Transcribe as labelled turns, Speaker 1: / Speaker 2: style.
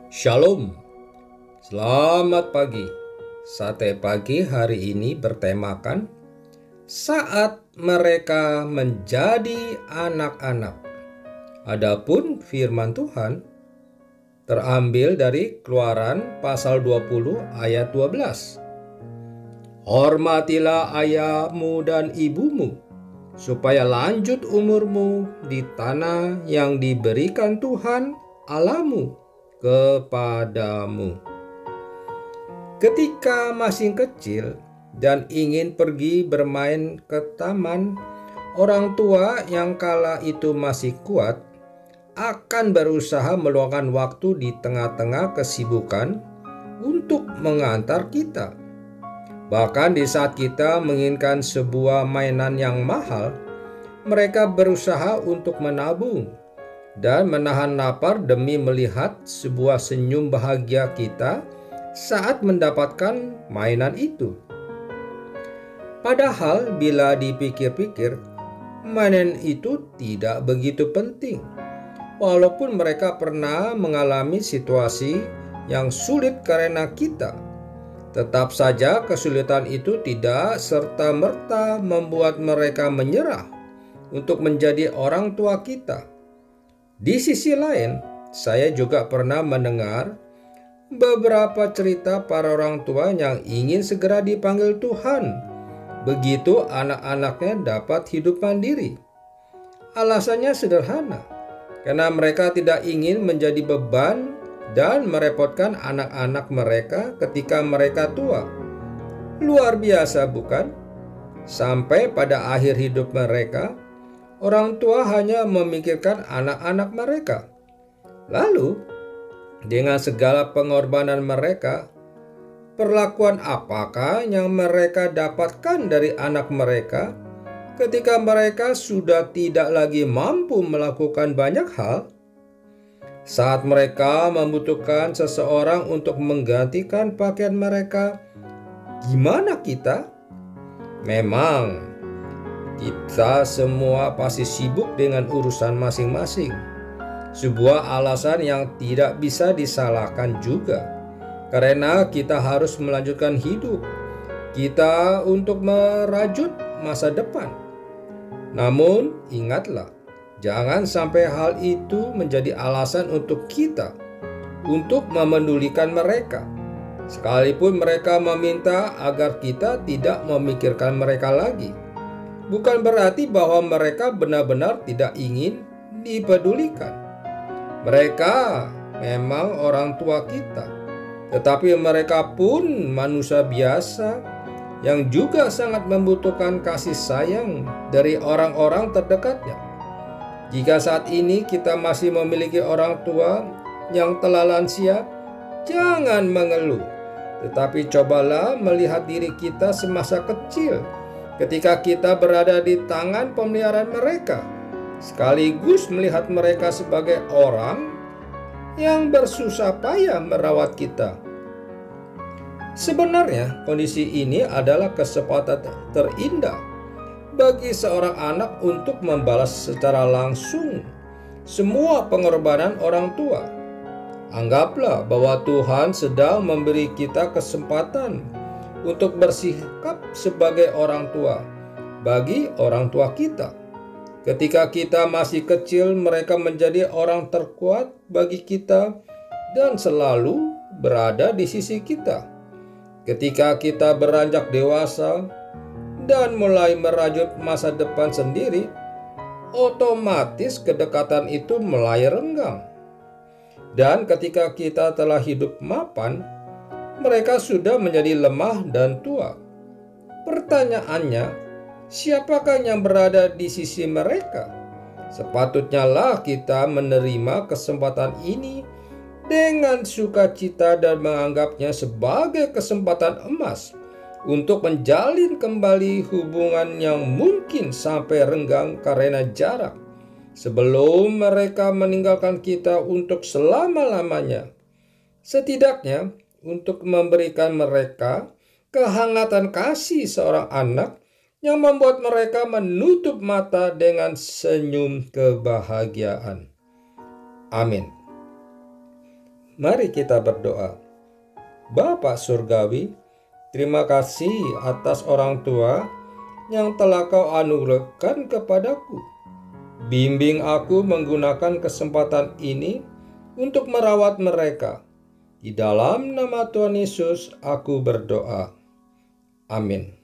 Speaker 1: Shalom, selamat pagi. Sate pagi hari ini bertemakan saat mereka menjadi anak-anak. Adapun firman Tuhan terambil dari Keluaran pasal 20 ayat 12. Hormatilah ayahmu dan ibumu, supaya lanjut umurmu di tanah yang diberikan Tuhan Allahmu kepadamu. Ketika masih kecil dan ingin pergi bermain ke taman, orang tua yang kala itu masih kuat akan berusaha meluangkan waktu di tengah-tengah kesibukan untuk mengantar kita. Bahkan di saat kita menginginkan sebuah mainan yang mahal, mereka berusaha untuk menabung dan menahan lapar demi melihat sebuah senyum bahagia kita saat mendapatkan mainan itu. Padahal bila dipikir-pikir, mainan itu tidak begitu penting. Walaupun mereka pernah mengalami situasi yang sulit karena kita, tetap saja kesulitan itu tidak serta-merta membuat mereka menyerah untuk menjadi orang tua kita. Di sisi lain, saya juga pernah mendengar beberapa cerita para orang tua yang ingin segera dipanggil Tuhan, begitu anak-anaknya dapat hidup mandiri. Alasannya sederhana, karena mereka tidak ingin menjadi beban dan merepotkan anak-anak mereka ketika mereka tua. Luar biasa, bukan? Sampai pada akhir hidup mereka, orang tua hanya memikirkan anak-anak mereka. Lalu, dengan segala pengorbanan mereka, perlakuan apakah yang mereka dapatkan dari anak mereka ketika mereka sudah tidak lagi mampu melakukan banyak hal? Saat mereka membutuhkan seseorang untuk menggantikan pakaian mereka, gimana kita? Memang, kita semua pasti sibuk dengan urusan masing-masing. Sebuah alasan yang tidak bisa disalahkan juga, karena kita harus melanjutkan hidup kita untuk merajut masa depan. Namun, ingatlah, jangan sampai hal itu menjadi alasan untuk kita untuk memedulikan mereka, sekalipun mereka meminta agar kita tidak memikirkan mereka lagi. Bukan berarti bahwa mereka benar-benar tidak ingin dipedulikan. Mereka memang orang tua kita, tetapi mereka pun manusia biasa yang juga sangat membutuhkan kasih sayang dari orang-orang terdekatnya. Jika saat ini kita masih memiliki orang tua yang telah lansia, jangan mengeluh, tetapi cobalah melihat diri kita semasa kecil ketika kita berada di tangan pemeliharaan mereka, sekaligus melihat mereka sebagai orang yang bersusah payah merawat kita. Sebenarnya kondisi ini adalah kesempatan terindah bagi seorang anak untuk membalas secara langsung semua pengorbanan orang tua. Anggaplah bahwa Tuhan sedang memberi kita kesempatan untuk bersikap sebagai orang tua bagi orang tua kita. Ketika kita masih kecil, mereka menjadi orang terkuat bagi kita dan selalu berada di sisi kita. Ketika kita beranjak dewasa dan mulai merajut masa depan sendiri, otomatis kedekatan itu mulai renggang. Dan ketika kita telah hidup mapan, mereka sudah menjadi lemah dan tua. Pertanyaannya, siapakah yang berada di sisi mereka? Sepatutnya lah kita menerima kesempatan ini dengan sukacita dan menganggapnya sebagai kesempatan emas untuk menjalin kembali hubungan yang mungkin sampai renggang karena jarak, sebelum mereka meninggalkan kita untuk selama-lamanya. Setidaknya untuk memberikan mereka kehangatan kasih seorang anak yang membuat mereka menutup mata dengan senyum kebahagiaan. Amin. Mari kita berdoa. Bapa Surgawi, terima kasih atas orang tua yang telah Kau anugerahkan kepadaku. Bimbing aku menggunakan kesempatan ini untuk merawat mereka. Di dalam nama Tuhan Yesus aku berdoa. Amin.